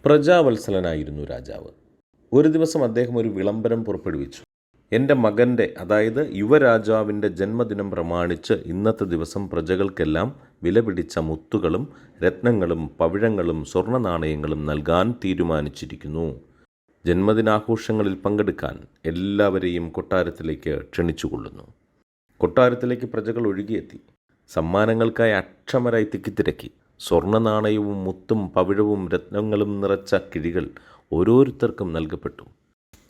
പ്രജാവത്സലനായിരുന്നു രാജാവ്. ഒരു ദിവസം അദ്ദേഹം ഒരു വിളംബരം പുറപ്പെടുവിച്ചു. എൻ്റെ മകൻ്റെ, അതായത് യുവരാജാവിൻ്റെ ജന്മദിനം പ്രമാണിച്ച് ഇന്നത്തെ ദിവസം പ്രജകൾക്കെല്ലാം വിലപിടിച്ച മുത്തുകളും രത്നങ്ങളും പവിഴങ്ങളും സ്വർണ്ണ നാണയങ്ങളും നൽകാൻ തീരുമാനിച്ചിരിക്കുന്നു. ജന്മദിനാഘോഷങ്ങളിൽ പങ്കെടുക്കാൻ എല്ലാവരെയും കൊട്ടാരത്തിലേക്ക് ക്ഷണിച്ചുകൊള്ളുന്നു. കൊട്ടാരത്തിലേക്ക് പ്രജകൾ ഒഴുകിയെത്തി. സമ്മാനങ്ങൾക്കായി അക്ഷമരായി തിക്കിത്തിരക്കി. സ്വർണ്ണ നാണയവും മുത്തും പവിഴവും രത്നങ്ങളും നിറച്ച കിഴികൾ ഓരോരുത്തർക്കും നൽകപ്പെട്ടു.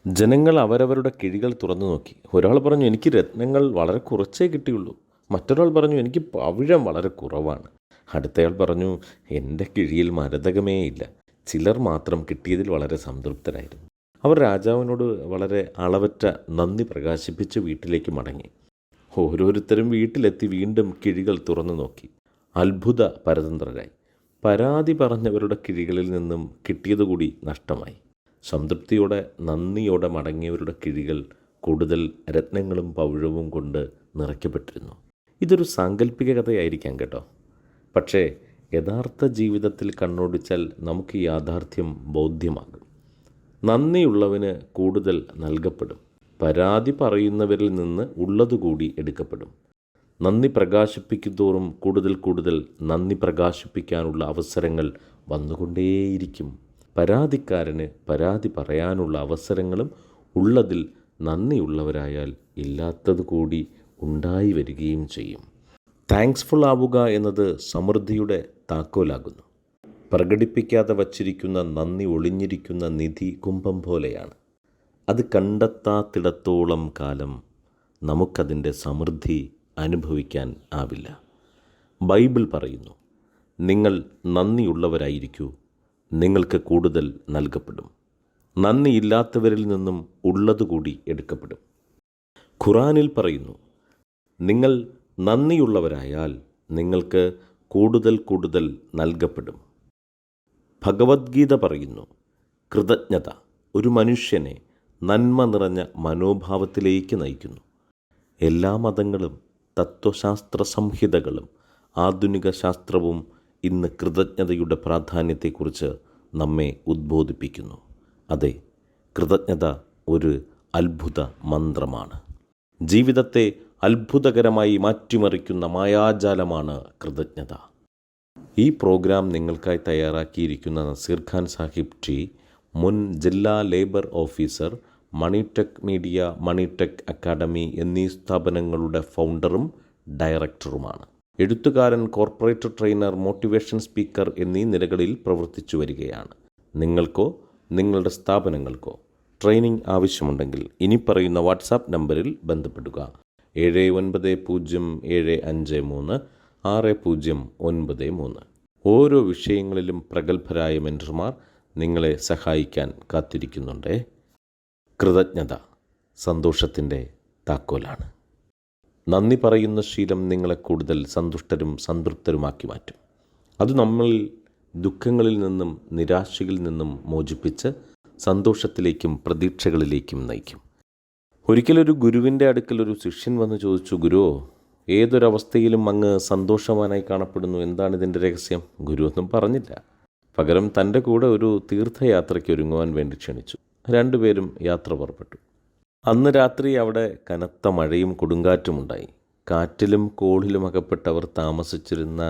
ജനങ്ങൾ അവരവരുടെ കിഴികൾ തുറന്നു നോക്കി. ഒരാൾ പറഞ്ഞു, എനിക്ക് രത്നങ്ങൾ വളരെ കുറച്ചേ കിട്ടിയുള്ളൂ. മറ്റൊരാൾ പറഞ്ഞു, എനിക്ക് പവിഴം വളരെ കുറവാണ്. അടുത്തയാൾ പറഞ്ഞു, എൻ്റെ കിഴിയിൽ മരതകമേ ഇല്ല. ചിലർ മാത്രം കിട്ടിയതിൽ വളരെ സംതൃപ്തരായിരുന്നു. അവർ രാജാവിനോട് വളരെ അളവറ്റ നന്ദി പ്രകാശിപ്പിച്ച് വീട്ടിലേക്ക് മടങ്ങി. ഓരോരുത്തരും വീട്ടിലെത്തി വീണ്ടും കിഴികൾ തുറന്നു നോക്കി. അത്ഭുത പരതന്ത്രരായി. പരാതി പറഞ്ഞവരുടെ കിഴികളിൽ നിന്നും കിട്ടിയതുകൂടി നഷ്ടമായി. സംതൃപ്തിയോടെ നന്ദിയോടെ മടങ്ങിയവരുടെ കിഴികൾ കൂടുതൽ രത്നങ്ങളും പവിഴവും കൊണ്ട് നിറയ്ക്കപ്പെട്ടിരുന്നു. ഇതൊരു സാങ്കല്പിക കഥയായിരിക്കാം കേട്ടോ. പക്ഷേ യഥാർത്ഥ ജീവിതത്തിൽ കണ്ണോടിച്ചാൽ നമുക്ക് ഈ യാഥാർത്ഥ്യം ബോധ്യമാകും. നന്ദിയുള്ളവന് കൂടുതൽ നൽകപ്പെടും. പരാതി പറയുന്നവരിൽ നിന്ന് ഉള്ളതുകൂടി എടുക്കപ്പെടും. നന്ദി പ്രകാശിപ്പിക്കുന്തോറും കൂടുതൽ കൂടുതൽ നന്ദി പ്രകാശിപ്പിക്കാനുള്ള അവസരങ്ങൾ വന്നുകൊണ്ടേയിരിക്കും. പരാതിക്കാരന് പരാതി പറയാനുള്ള അവസരങ്ങളും ഉള്ളതിൽ നന്ദിയുള്ളവരായാൽ ഇല്ലാത്തത് കൂടി ഉണ്ടായി വരികയും ചെയ്യും. താങ്ക്സ്ഫുൾ ആവുക എന്നത് സമൃദ്ധിയുടെ താക്കോലാകുന്നു. പ്രകടിപ്പിക്കാതെ വച്ചിരിക്കുന്ന നന്ദി ഒളിഞ്ഞിരിക്കുന്ന നിധി കുംഭം പോലെയാണ്. അത് കണ്ടെത്താത്തിടത്തോളം കാലം നമുക്കതിൻ്റെ സമൃദ്ധി അനുഭവിക്കാൻ ആവില്ല. ബൈബിൾ പറയുന്നു, നിങ്ങൾ നന്ദിയുള്ളവരായിരിക്കൂ, നിങ്ങൾക്ക് കൂടുതൽ നൽകപ്പെടും. നന്ദിയില്ലാത്തവരിൽ നിന്നും ഉള്ളതുകൂടി എടുക്കപ്പെടും. ഖുറാനിൽ പറയുന്നു, നിങ്ങൾ നന്ദിയുള്ളവരായാൽ നിങ്ങൾക്ക് കൂടുതൽ കൂടുതൽ നൽകപ്പെടും. ഭഗവത്ഗീത പറയുന്നു, കൃതജ്ഞത ഒരു മനുഷ്യനെ നന്മ നിറഞ്ഞ മനോഭാവത്തിലേക്ക് നയിക്കുന്നു. എല്ലാ മതങ്ങളും തത്വശാസ്ത്ര സംഹിതകളും ആധുനിക ശാസ്ത്രവും ഇന്ന് കൃതജ്ഞതയുടെ പ്രാധാന്യത്തെക്കുറിച്ച് നമ്മെ ഉദ്ബോധിപ്പിക്കുന്നു. അതെ, കൃതജ്ഞത ഒരു അത്ഭുത മന്ത്രമാണ്. ജീവിതത്തെ അത്ഭുതകരമായി മാറ്റിമറിക്കുന്ന മായാജാലമാണ് കൃതജ്ഞത. ഈ പ്രോഗ്രാം നിങ്ങൾക്കായി തയ്യാറാക്കിയിരിക്കുന്ന നസീർ ഖാൻ സാഹിബ് ടി, മുൻ ജില്ലാ ലേബർ ഓഫീസർ, മണിടെക് മീഡിയ, മണിടെക് അക്കാഡമി എന്നീ സ്ഥാപനങ്ങളുടെ ഫൗണ്ടറും ഡയറക്ടറുമാണ്. എഴുത്തുകാരൻ, കോർപ്പറേറ്റ് ട്രെയിനർ, മോട്ടിവേഷൻ സ്പീക്കർ എന്നീ നിലകളിൽ പ്രവർത്തിച്ചു വരികയാണ്. നിങ്ങൾക്കോ നിങ്ങളുടെ സ്ഥാപനങ്ങൾക്കോ ട്രെയിനിങ് ആവശ്യമുണ്ടെങ്കിൽ ഇനി പറയുന്ന വാട്സാപ്പ് നമ്പറിൽ ബന്ധപ്പെടുക. 7907536093. ഓരോ വിഷയങ്ങളിലും പ്രഗത്ഭരായ മെൻറ്റർമാർ നിങ്ങളെ സഹായിക്കാൻ കാത്തിരിക്കുന്നുണ്ട്. കൃതജ്ഞത സന്തോഷത്തിൻ്റെ താക്കോലാണ്. നന്ദി പറയുന്ന ശീലം നിങ്ങളെ കൂടുതൽ സന്തുഷ്ടരും സംതൃപ്തരുമാക്കി മാറ്റും. അത് നമ്മളിൽ ദുഃഖങ്ങളിൽ നിന്നും നിരാശയിൽ നിന്നും മോചിപ്പിച്ച് സന്തോഷത്തിലേക്കും പ്രതീക്ഷകളിലേക്കും നയിക്കും. ഒരിക്കലൊരു ഗുരുവിൻ്റെ അടുക്കൽ ഒരു ശിഷ്യൻ വന്ന് ചോദിച്ചു, ഗുരുവോ, ഏതൊരവസ്ഥയിലും അങ്ങ് സന്തോഷവാനായി കാണപ്പെടുന്നു, എന്താണ് ഇതിൻ്റെ രഹസ്യം? ഗുരു ഒന്നും പറഞ്ഞില്ല. പകരം തൻ്റെ കൂടെ ഒരു തീർത്ഥയാത്രയ്ക്ക് ഒരുങ്ങുവാൻ വേണ്ടി ക്ഷണിച്ചു. രണ്ടുപേരും യാത്ര പുറപ്പെട്ടു. അന്ന് രാത്രി അവിടെ കനത്ത മഴയും കൊടുങ്കാറ്റുമുണ്ടായി. കാറ്റിലും കോളിലും അകപ്പെട്ടവർ താമസിച്ചിരുന്ന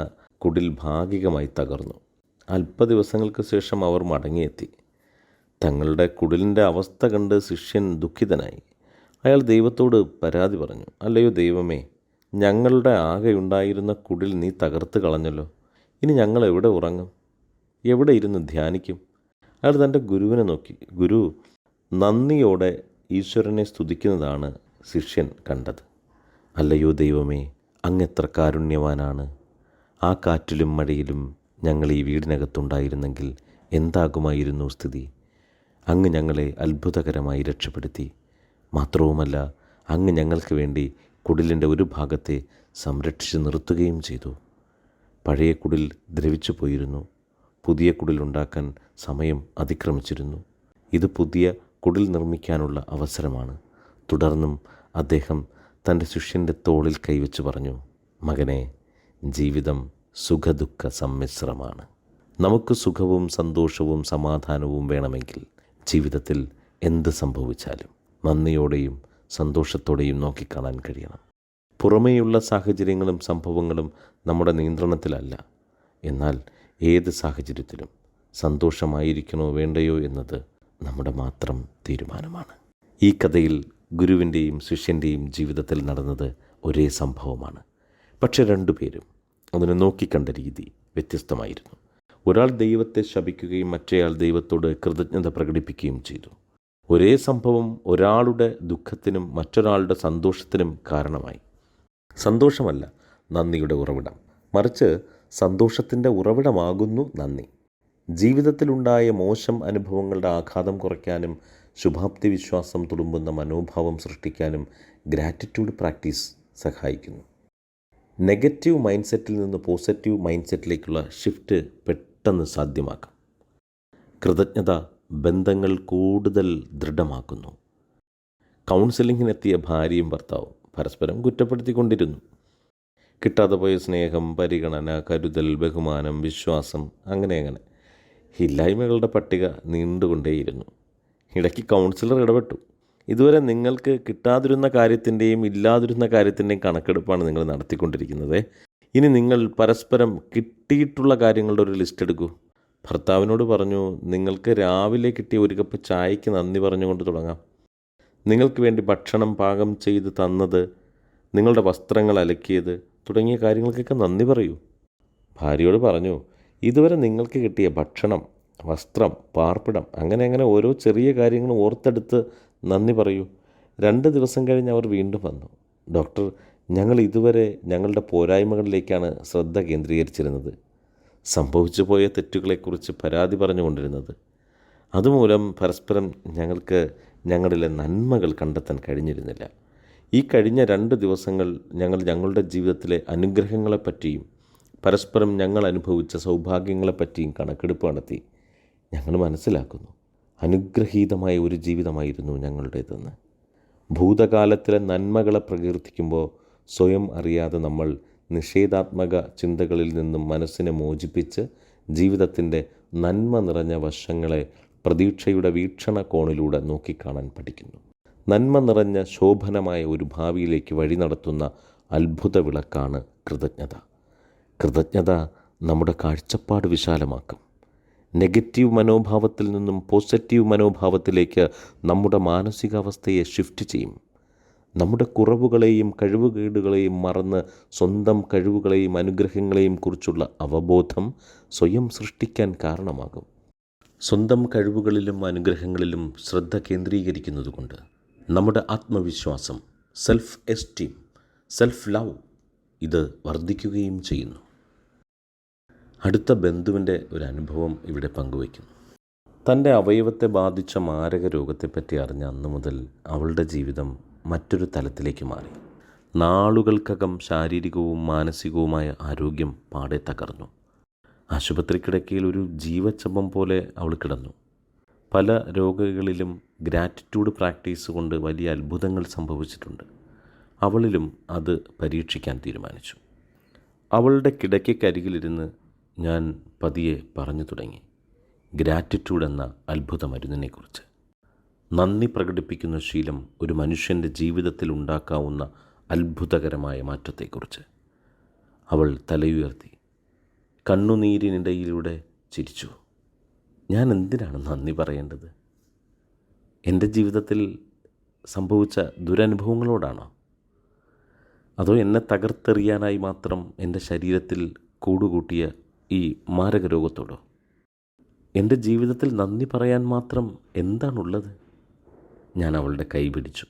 കുടിൽ ഭാഗികമായി തകർന്നു. അല്പ ദിവസങ്ങൾക്ക് ശേഷം അവർ മടങ്ങിയെത്തി. തങ്ങളുടെ കുടിലിൻ്റെ അവസ്ഥ കണ്ട് ശിഷ്യൻ ദുഃഖിതനായി. അയാൾ ദൈവത്തോട് പരാതി പറഞ്ഞു, അല്ലയോ ദൈവമേ, ഞങ്ങളുടെ ആകെയുണ്ടായിരുന്ന കുടിൽ നീ തകർത്ത് കളഞ്ഞല്ലോ. ഇനി ഞങ്ങൾ എവിടെ ഉറങ്ങും? എവിടെ ഇരുന്ന് ധ്യാനിക്കും? അയാൾ തൻ്റെ ഗുരുവിനെ നോക്കി. ഗുരു നന്ദിയോടെ ഈശ്വരനെ സ്തുതിക്കുന്നതാണ് ശിഷ്യൻ കണ്ടത്. അല്ലയോ ദൈവമേ, അങ്ങെത്ര കാരുണ്യവാനാണ്. ആ കാറ്റിലും മഴയിലും ഞങ്ങൾ ഈ വീടിനകത്തുണ്ടായിരുന്നെങ്കിൽ എന്താകുമായിരുന്നു സ്ഥിതി? അങ്ങ് ഞങ്ങളെ അത്ഭുതകരമായി രക്ഷപ്പെടുത്തി. മാത്രവുമല്ല, അങ്ങ് ഞങ്ങൾക്ക് വേണ്ടി കുടിലിൻ്റെ ഒരു ഭാഗത്തെ സംരക്ഷിച്ച് നിർത്തുകയും ചെയ്തു. പഴയ കുടിൽ ദ്രവിച്ചു പോയിരുന്നു. പുതിയ കുടിലുണ്ടാക്കാൻ സമയം അതിക്രമിച്ചിരുന്നു. ഇത് പുതിയ കുടിൽ നിർമ്മിക്കാനുള്ള അവസരമാണ്. തുടർന്നും അദ്ദേഹം തൻ്റെ ശിഷ്യൻ്റെ തോളിൽ കൈവച്ച് പറഞ്ഞു, മകനെ, ജീവിതം സുഖദുഃഖ സമ്മിശ്രമാണ്. നമുക്ക് സുഖവും സന്തോഷവും സമാധാനവും വേണമെങ്കിൽ ജീവിതത്തിൽ എന്ത് സംഭവിച്ചാലും നന്ദിയോടെയും സന്തോഷത്തോടെയും നോക്കിക്കാണാൻ കഴിയണം. പുറമേയുള്ള സാഹചര്യങ്ങളും സംഭവങ്ങളും നമ്മുടെ നിയന്ത്രണത്തിലല്ല. എന്നാൽ ഏത് സാഹചര്യത്തിലും സന്തോഷമായിരിക്കണോ വേണ്ടയോ എന്നത് നമ്മുടെ മാത്രം തീരുമാനമാണ്. ഈ കഥയിൽ ഗുരുവിൻ്റെയും ശിഷ്യൻ്റെയും ജീവിതത്തിൽ നടന്നത് ഒരേ സംഭവമാണ്. പക്ഷെ രണ്ടുപേരും അതിനെ നോക്കിക്കണ്ട രീതി വ്യത്യസ്തമായിരുന്നു. ഒരാൾ ദൈവത്തെ ശപിക്കുകയും മറ്റേയാൾ ദൈവത്തോട് കൃതജ്ഞത പ്രകടിപ്പിക്കുകയും ചെയ്തു. ഒരേ സംഭവം ഒരാളുടെ ദുഃഖത്തിനും മറ്റൊരാളുടെ സന്തോഷത്തിനും കാരണമായി. സന്തോഷമല്ല നന്ദിയുടെ ഉറവിടം, മറിച്ച് സന്തോഷത്തിൻ്റെ ഉറവിടമാകുന്നു നന്ദി. ജീവിതത്തിലുണ്ടായ മോശം അനുഭവങ്ങളുടെ ആഘാതം കുറയ്ക്കാനും ശുഭാപ്തി വിശ്വാസം തുളുമ്പുന്ന മനോഭാവം സൃഷ്ടിക്കാനും ഗ്രാറ്റിറ്റ്യൂഡ് പ്രാക്ടീസ് സഹായിക്കുന്നു. നെഗറ്റീവ് മൈൻഡ് സെറ്റിൽ നിന്ന് പോസിറ്റീവ് മൈൻഡ് സെറ്റിലേക്കുള്ള ഷിഫ്റ്റ് പെട്ടെന്ന് സാധ്യമാക്കാം. കൃതജ്ഞത ബന്ധങ്ങൾ കൂടുതൽ ദൃഢമാക്കുന്നു. കൗൺസിലിങ്ങിനെത്തിയ ഭാര്യയും ഭർത്താവും പരസ്പരം കുറ്റപ്പെടുത്തിക്കൊണ്ടിരുന്നു. കിട്ടാതെ പോയ സ്നേഹം, പരിഗണന, കരുതൽ, ബഹുമാനം, വിശ്വാസം, അങ്ങനെ ഇല്ലായ്മകളുടെ പട്ടിക നീണ്ടുകൊണ്ടേയിരുന്നു. ഇടയ്ക്ക് കൗൺസിലർ ഇടപെട്ടു. ഇതുവരെ നിങ്ങൾക്ക് കിട്ടാതിരുന്ന കാര്യത്തിൻ്റെയും ഇല്ലാതിരുന്ന കാര്യത്തിൻ്റെയും കണക്കെടുപ്പാണ് നിങ്ങൾ നടത്തിക്കൊണ്ടിരിക്കുന്നത്. ഇനി നിങ്ങൾ പരസ്പരം കിട്ടിയിട്ടുള്ള കാര്യങ്ങളുടെ ഒരു ലിസ്റ്റ് എടുക്കൂ. ഭർത്താവിനോട് പറഞ്ഞു, നിങ്ങൾക്ക് രാവിലെ കിട്ടിയ ഒരു കപ്പ് ചായയ്ക്ക് നന്ദി പറഞ്ഞുകൊണ്ട് തുടങ്ങാം. നിങ്ങൾക്ക് വേണ്ടി ഭക്ഷണം പാകം ചെയ്ത് തന്നത്, നിങ്ങളുടെ വസ്ത്രങ്ങൾ അലക്കിയത് തുടങ്ങിയ കാര്യങ്ങൾക്കൊക്കെ നന്ദി പറയൂ. ഭാര്യയോട് പറഞ്ഞു, ഇതുവരെ നിങ്ങൾക്ക് കിട്ടിയ ഭക്ഷണം, വസ്ത്രം, പാർപ്പിടം, അങ്ങനെ ഓരോ ചെറിയ കാര്യങ്ങളും ഓർത്തെടുത്ത് നന്ദി പറയൂ. 2 ദിവസം കഴിഞ്ഞ് അവർ വീണ്ടും വന്നു. ഡോക്ടർ, ഞങ്ങൾ ഇതുവരെ ഞങ്ങളുടെ പോരായ്മകളിലേക്കാണ് ശ്രദ്ധ കേന്ദ്രീകരിച്ചിരുന്നത്, സംഭവിച്ചു പോയ തെറ്റുകളെക്കുറിച്ച് പരാതി പറഞ്ഞുകൊണ്ടിരുന്നത്. അതുമൂലം പരസ്പരം ഞങ്ങൾക്ക് ഞങ്ങളിലെ നന്മകൾ കണ്ടെത്താൻ കഴിഞ്ഞിരുന്നില്ല. ഈ കഴിഞ്ഞ 2 ദിവസങ്ങൾ ഞങ്ങൾ ഞങ്ങളുടെ ജീവിതത്തിലെ അനുഗ്രഹങ്ങളെപ്പറ്റിയും പരസ്പരം ഞങ്ങൾ അനുഭവിച്ച സൗഭാഗ്യങ്ങളെപ്പറ്റിയും കണക്കെടുപ്പ് നടത്തി. ഞങ്ങൾ മനസ്സിലാക്കുന്നു, അനുഗ്രഹീതമായ ഒരു ജീവിതമായിരുന്നു ഞങ്ങളുടേതെന്ന്. ഭൂതകാലത്തിലെ നന്മകളെ പ്രകീർത്തിക്കുമ്പോൾ സ്വയം അറിയാതെ നമ്മൾ നിഷേധാത്മക ചിന്തകളിൽ നിന്നും മനസ്സിനെ മോചിപ്പിച്ച് ജീവിതത്തിൻ്റെ നന്മ നിറഞ്ഞ വശങ്ങളെ പ്രതീക്ഷയുടെ വീക്ഷണകോണിലൂടെ നോക്കിക്കാണാൻ പഠിക്കുന്നു. നന്മ നിറഞ്ഞ ശോഭനമായ ഒരു ഭാവിയിലേക്ക് വഴി നടത്തുന്ന അത്ഭുത വിളക്കാണ് കൃതജ്ഞത. കൃതജ്ഞത നമ്മുടെ കാഴ്ചപ്പാട് വിശാലമാക്കും. നെഗറ്റീവ് മനോഭാവത്തിൽ നിന്നും പോസിറ്റീവ് മനോഭാവത്തിലേക്ക് നമ്മുടെ മാനസികാവസ്ഥയെ ഷിഫ്റ്റ് ചെയ്യും. നമ്മുടെ കുറവുകളെയും കഴിവുകേടുകളെയും മറന്ന് സ്വന്തം കഴിവുകളെയും അനുഗ്രഹങ്ങളെയും കുറിച്ചുള്ള അവബോധം സ്വയം സൃഷ്ടിക്കാൻ കാരണമാകും. സ്വന്തം കഴിവുകളിലും അനുഗ്രഹങ്ങളിലും ശ്രദ്ധ കേന്ദ്രീകരിക്കുന്നതുകൊണ്ട് നമ്മുടെ ആത്മവിശ്വാസം, സെൽഫ് എസ്റ്റീം, സെൽഫ് ലവ് ഇത് വർദ്ധിക്കുകയും ചെയ്യുന്നു. അടുത്ത ബന്ധുവിൻ്റെ ഒരു അനുഭവം ഇവിടെ പങ്കുവയ്ക്കുന്നു. തൻ്റെ അവയവത്തെ ബാധിച്ച മാരക രോഗത്തെപ്പറ്റി അറിഞ്ഞ അന്നു മുതൽ അവളുടെ ജീവിതം മറ്റൊരു തലത്തിലേക്ക് മാറി. നാളുകൾക്കകം ശാരീരികവും മാനസികവുമായ ആരോഗ്യം പാടെ തകർന്നു. ആശുപത്രി കിടക്കയിൽ ഒരു ജീവച്ഛവം പോലെ അവൾ കിടന്നു. പല രോഗികളിലും ഗ്രാറ്റിറ്റ്യൂഡ് പ്രാക്ടീസ് കൊണ്ട് വലിയ അത്ഭുതങ്ങൾ സംഭവിച്ചിട്ടുണ്ട്. അവളിലും അത് പരീക്ഷിക്കാൻ തീരുമാനിച്ചു. അവളുടെ കിടക്കയ്ക്കരികിലിരുന്ന് ഞാൻ പതിയെ പറഞ്ഞു തുടങ്ങി ഗ്രാറ്റിറ്റ്യൂഡ് എന്ന അത്ഭുത മരുന്നിനെക്കുറിച്ച്. നന്ദി പ്രകടിപ്പിക്കുന്ന ശീലം ഒരു മനുഷ്യൻ്റെ ജീവിതത്തിൽ ഉണ്ടാക്കാവുന്ന അത്ഭുതകരമായ മാറ്റത്തെക്കുറിച്ച്. അവൾ തലയുയർത്തി കണ്ണുനീരിനിടയിലൂടെ ചിരിച്ചു. ഞാൻ എന്തിനാണ് നന്ദി പറയേണ്ടത്? എൻ്റെ ജീവിതത്തിൽ സംഭവിച്ച ദുരനുഭവങ്ങളോടാണോ? അതോ എന്നെ തകർത്തെറിയാനായി മാത്രം എൻ്റെ ശരീരത്തിൽ കൂടുകൂട്ടിയ ഈ മാരക രോഗത്തോടോ? എൻ്റെ ജീവിതത്തിൽ നന്ദി പറയാൻ മാത്രം എന്താണുള്ളത്? ഞാൻ അവളുടെ കൈ പിടിച്ചു.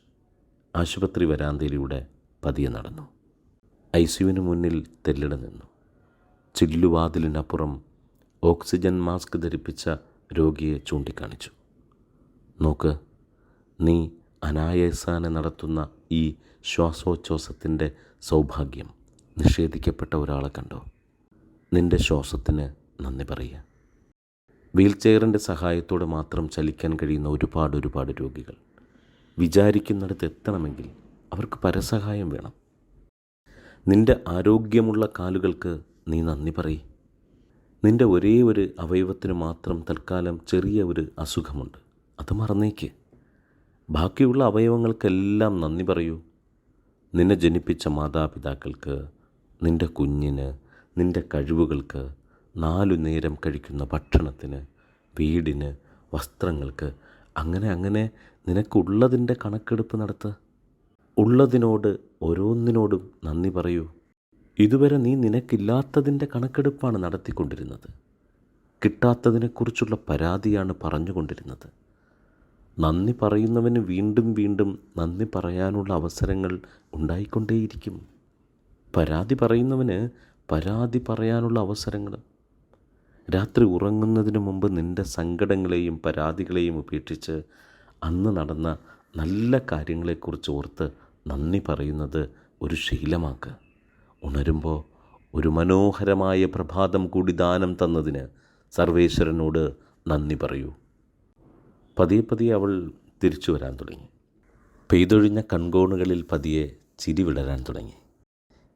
ആശുപത്രി വരാന്തയിലൂടെ പതിയെ നടന്നു. ICUവിന് മുന്നിൽ തെല്ലിട നിന്നു. ചില്ലുവാതിലിനപ്പുറം ഓക്സിജൻ മാസ്ക് ധരിപ്പിച്ച രോഗിയെ ചൂണ്ടിക്കാണിച്ചു. നോക്ക്, നീ അനായാസാനെ നടത്തുന്ന ഈ ശ്വാസോച്ഛ്വാസത്തിൻ്റെ സൗഭാഗ്യം നിഷേധിക്കപ്പെട്ട ഒരാളെ കണ്ടോ? നിൻ്റെ ശ്വാസത്തിന് നന്ദി പറയുക. വീൽചെയറിൻ്റെ സഹായത്തോടെ മാത്രം ചലിക്കാൻ കഴിയുന്ന ഒരുപാട് രോഗികൾ. വിചാരിക്കുന്നിടത്ത് എത്തണമെങ്കിൽ അവർക്ക് പരസഹായം വേണം. നിൻ്റെ ആരോഗ്യമുള്ള കാലുകൾക്ക് നീ നന്ദി പറയ്. നിൻ്റെ ഒരേ ഒരു അവയവത്തിന് മാത്രം തൽക്കാലം ചെറിയ ഒരു അസുഖമുണ്ട്, അത് മറന്നേക്ക്. ബാക്കിയുള്ള അവയവങ്ങൾക്കെല്ലാം നന്ദി പറയൂ. നിന്നെ ജനിപ്പിച്ച മാതാപിതാക്കൾക്ക്, നിൻ്റെ കുഞ്ഞിന്, നിൻ്റെ കഴിവുകൾക്ക്, 4 നേരം കഴിക്കുന്ന ഭക്ഷണത്തിന്, വീടിന്, വസ്ത്രങ്ങൾക്ക്, അങ്ങനെ നിനക്കുള്ളതിൻ്റെ കണക്കെടുപ്പ് നടത്ത്. ഉള്ളതിനോട് ഓരോന്നിനോടും നന്ദി പറയൂ. ഇതുവരെ നീ നിനക്കില്ലാത്തതിൻ്റെ കണക്കെടുപ്പാണ് നടത്തിക്കൊണ്ടിരുന്നത്. കിട്ടാത്തതിനെക്കുറിച്ചുള്ള പരാതിയാണ് പറഞ്ഞുകൊണ്ടിരുന്നത്. നന്ദി പറയുന്നവന് വീണ്ടും വീണ്ടും നന്ദി പറയാനുള്ള അവസരങ്ങൾ ഉണ്ടായിക്കൊണ്ടേയിരിക്കും. പരാതി പറയുന്നവന് പരാതി പറയാനുള്ള അവസരങ്ങളും. രാത്രി ഉറങ്ങുന്നതിന് മുമ്പ് നിൻ്റെ സങ്കടങ്ങളെയും പരാതികളെയും ഉപേക്ഷിച്ച് അന്ന് നടന്ന നല്ല കാര്യങ്ങളെക്കുറിച്ച് ഓർത്ത് നന്ദി പറയുന്നത് ഒരു ശീലമാക്കുക. ഉണരുമ്പോൾ ഒരു മനോഹരമായ പ്രഭാതം കൂടി ദാനം തന്നതിന് സർവേശ്വരനോട് നന്ദി പറയൂ. പതിയെ അവൾ തിരിച്ചു വരാൻ തുടങ്ങി. പെയ്തൊഴിഞ്ഞ കൺകോണുകളിൽ പതിയെ ചിരി വിടരാൻ തുടങ്ങി.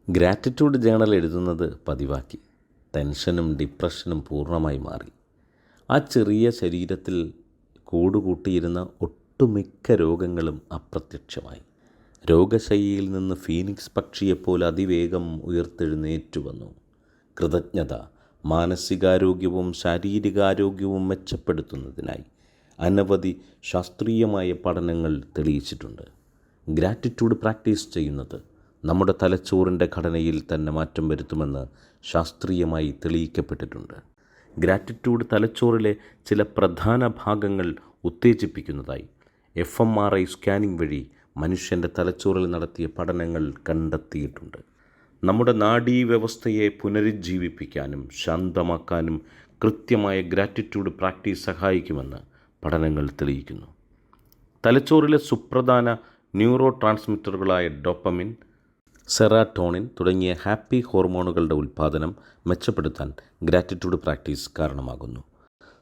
ഗ്രാറ്റിറ്റ്യൂഡ് ജേണൽ എഴുതുന്നത് പതിവാക്കി. ടെൻഷനും ഡിപ്രഷനും പൂർണ്ണമായി മാറി. ആ ചെറിയ ശരീരത്തിൽ കൂടുകൂട്ടിയിരുന്ന ഒട്ടുമിക്ക രോഗങ്ങളും അപ്രത്യക്ഷമായി. രോഗശയ്യയിൽ നിന്ന് ഫീനിക്സ് പക്ഷിയെപ്പോലെ അതിവേഗം ഉയർത്തെഴുന്നേറ്റു വന്നു. കൃതജ്ഞത മാനസികാരോഗ്യവും ശാരീരികാരോഗ്യവും മെച്ചപ്പെടുത്തുന്നതിനായി അനവധി ശാസ്ത്രീയമായ പഠനങ്ങൾ തെളിയിച്ചിട്ടുണ്ട്. ഗ്രാറ്റിറ്റ്യൂഡ് പ്രാക്ടീസ് ചെയ്യുന്നത് നമ്മുടെ തലച്ചോറിൻ്റെ ഘടനയിൽ തന്നെ മാറ്റം വരുത്തുമെന്ന് ശാസ്ത്രീയമായി തെളിയിക്കപ്പെട്ടിട്ടുണ്ട്. ഗ്രാറ്റിറ്റ്യൂഡ് തലച്ചോറിലെ ചില പ്രധാന ഭാഗങ്ങൾ ഉത്തേജിപ്പിക്കുന്നതായി FMRI സ്കാനിംഗ് വഴി മനുഷ്യൻ്റെ തലച്ചോറിൽ നടത്തിയ പഠനങ്ങൾ കണ്ടെത്തിയിട്ടുണ്ട്. നമ്മുടെ നാഡീവ്യവസ്ഥയെ പുനരുജ്ജീവിപ്പിക്കാനും ശാന്തമാക്കാനും കൃത്യമായ ഗ്രാറ്റിറ്റ്യൂഡ് പ്രാക്ടീസ് സഹായിക്കുമെന്ന് പഠനങ്ങൾ തെളിയിക്കുന്നു. തലച്ചോറിലെ സുപ്രധാന ന്യൂറോ ട്രാൻസ്മിറ്ററുകളായ ഡോപ്പമിൻ, സെറാട്ടോണിൻ തുടങ്ങിയ ഹാപ്പി ഹോർമോണുകളുടെ ഉൽപ്പാദനം മെച്ചപ്പെടുത്താൻ ഗ്രാറ്റിറ്റ്യൂഡ് പ്രാക്ടീസ് കാരണമാകുന്നു.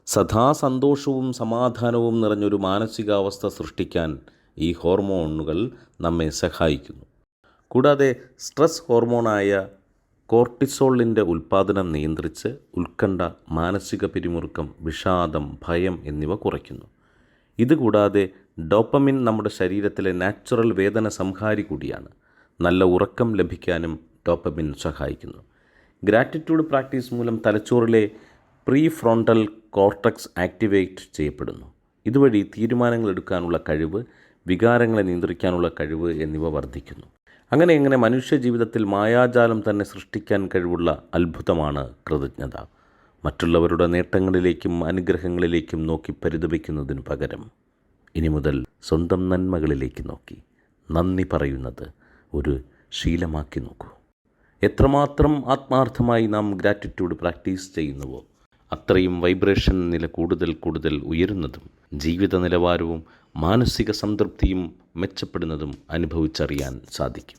സദാ സന്തോഷവും സമാധാനവും നിറഞ്ഞൊരു മാനസികാവസ്ഥ സൃഷ്ടിക്കാൻ ഈ ഹോർമോണുകൾ നമ്മെ സഹായിക്കുന്നു. കൂടാതെ സ്ട്രെസ് ഹോർമോണായ കോർട്ടിസോളിൻ്റെ ഉൽപ്പാദനം നിയന്ത്രിച്ച് ഉത്കണ്ഠ, മാനസിക പിരിമുറുക്കം, വിഷാദം, ഭയം എന്നിവ കുറയ്ക്കുന്നു. ഇതുകൂടാതെ ഡോപ്പമിൻ നമ്മുടെ ശരീരത്തിലെ നാച്ചുറൽ വേദന സംഹാരി കൂടിയാണ്. നല്ല ഉറക്കം ലഭിക്കാനും ഡോപ്പമിൻ സഹായിക്കുന്നു. ഗ്രാറ്റിറ്റ്യൂഡ് പ്രാക്ടീസ് മൂലം തലച്ചോറിലെ പ്രീ ഫ്രോണ്ടൽ കോർട്ടക്സ് ആക്ടിവേറ്റ് ചെയ്യപ്പെടുന്നു. ഇതുവഴി തീരുമാനങ്ങൾ എടുക്കാനുള്ള കഴിവ്, വികാരങ്ങളെ നിയന്ത്രിക്കാനുള്ള കഴിവ് എന്നിവ വർദ്ധിക്കുന്നു. അങ്ങനെ മനുഷ്യ ജീവിതത്തിൽ മായാജാലം തന്നെ സൃഷ്ടിക്കാൻ കഴിവുള്ള അത്ഭുതമാണ് കൃതജ്ഞത. മറ്റുള്ളവരുടെ നേട്ടങ്ങളിലേക്കും അനുഗ്രഹങ്ങളിലേക്കും നോക്കി പരിതപിക്കുന്നതിനു പകരം ഇനി മുതൽ സ്വന്തം നന്മകളിലേക്ക് നോക്കി നന്ദി പറയുന്നത് ഒരു ശീലമാക്കി നോക്കൂ. എത്രമാത്രം ആത്മാർത്ഥമായി നാം ഗ്രാറ്റിറ്റ്യൂഡ് പ്രാക്ടീസ് ചെയ്യുന്നുവോ അത്രയും വൈബ്രേഷൻ നില കൂടുതൽ ഉയരുന്നതും ജീവിത നിലവാരവും മാനസിക സംതൃപ്തിയും മെച്ചപ്പെടുന്നതും അനുഭവിച്ചറിയാൻ സാധിക്കും.